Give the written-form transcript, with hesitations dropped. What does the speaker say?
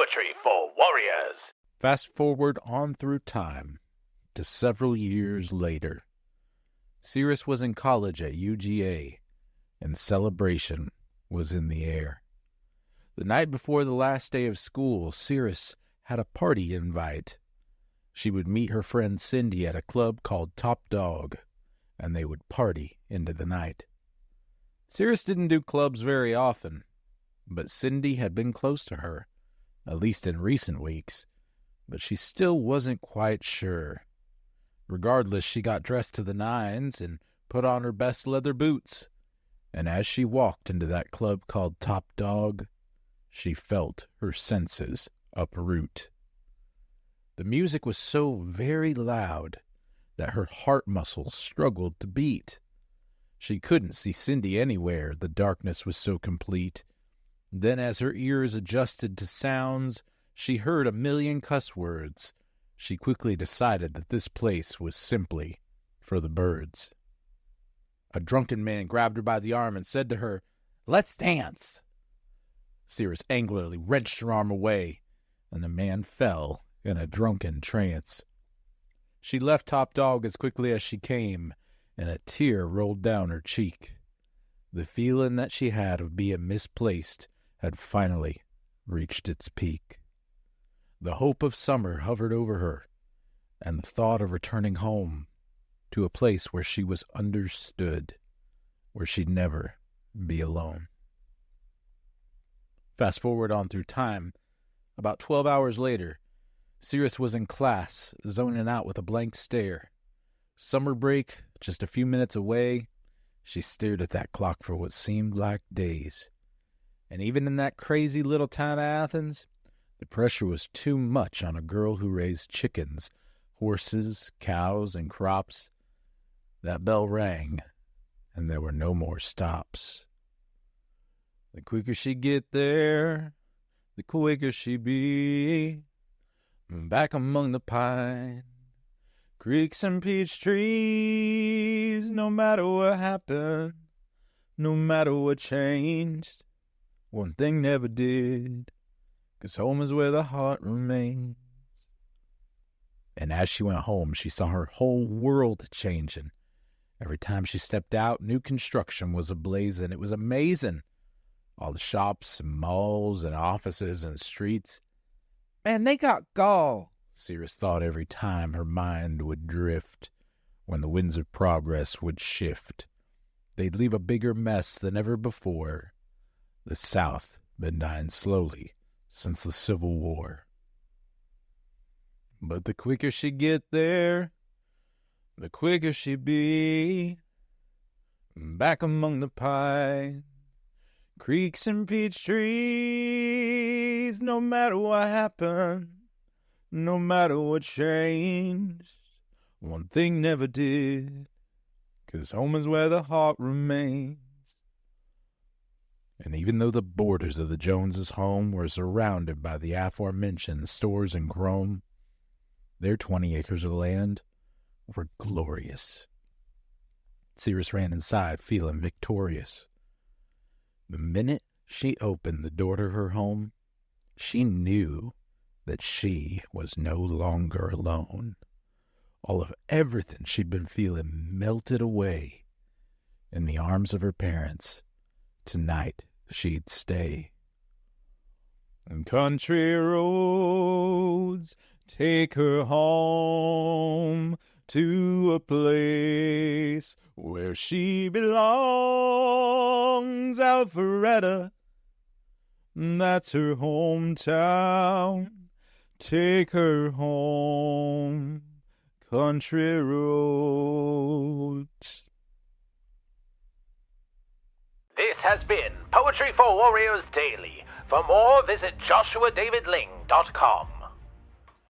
Poetry for Warriors. Fast forward on through time to several years later. Cyrus was in college at UGA, and celebration was in the air. The night before the last day of school, Cyrus had a party invite. She would meet her friend Cindy at a club called Top Dog, and they would party into the night. Cyrus didn't do clubs very often, but Cindy had been close to her, at least in recent weeks, but she still wasn't quite sure. Regardless, she got dressed to the nines and put on her best leather boots, and as she walked into that club called Top Dog, she felt her senses uproot. The music was so very loud that her heart muscles struggled to beat. She couldn't see Cindy anywhere, the darkness was so complete. Then as her ears adjusted to sounds, she heard a million cuss words. She quickly decided that this place was simply for the birds. A drunken man grabbed her by the arm and said to her, "Let's dance." Cyrus angrily wrenched her arm away, and the man fell in a drunken trance. She left Top Dog as quickly as she came, and a tear rolled down her cheek. The feeling that she had of being misplaced had finally reached its peak. The hope of summer hovered over her, and the thought of returning home to a place where she was understood, where she'd never be alone. Fast forward on through time. About 12 hours later, Cyrus was in class, zoning out with a blank stare. Summer break, just a few minutes away. She stared at that clock for what seemed like days. And even in that crazy little town of Athens, the pressure was too much on a girl who raised chickens, horses, cows, and crops. That bell rang, and there were no more stops. The quicker she get there, the quicker she be. Back among the pine, creeks and peach trees, no matter what happened, no matter what changed, one thing never did, 'cause home is where the heart remains. And as she went home, she saw her whole world changing. Every time she stepped out, new construction was ablaze, and it was amazing. All the shops and malls and offices and streets. Man, they got gall, Cyrus thought every time her mind would drift. When the winds of progress would shift, they'd leave a bigger mess than ever before. The South been dying slowly since the Civil War. But the quicker she get there, the quicker she be. Back among the pine, creeks and peach trees, no matter what happened, no matter what changed, one thing never did, 'cause home is where the heart remains. And even though the borders of the Joneses' home were surrounded by the aforementioned stores and chrome, their 20 acres of land were glorious. Cyrus ran inside, feeling victorious. The minute she opened the door to her home, she knew that she was no longer alone. All of everything she'd been feeling melted away. In the arms of her parents, tonight she'd stay. And country roads take her home to a place where she belongs. Alpharetta, that's her hometown. Take her home, country roads. This has been Poetry for Warriors Daily. For more, visit joshuadavidling.com.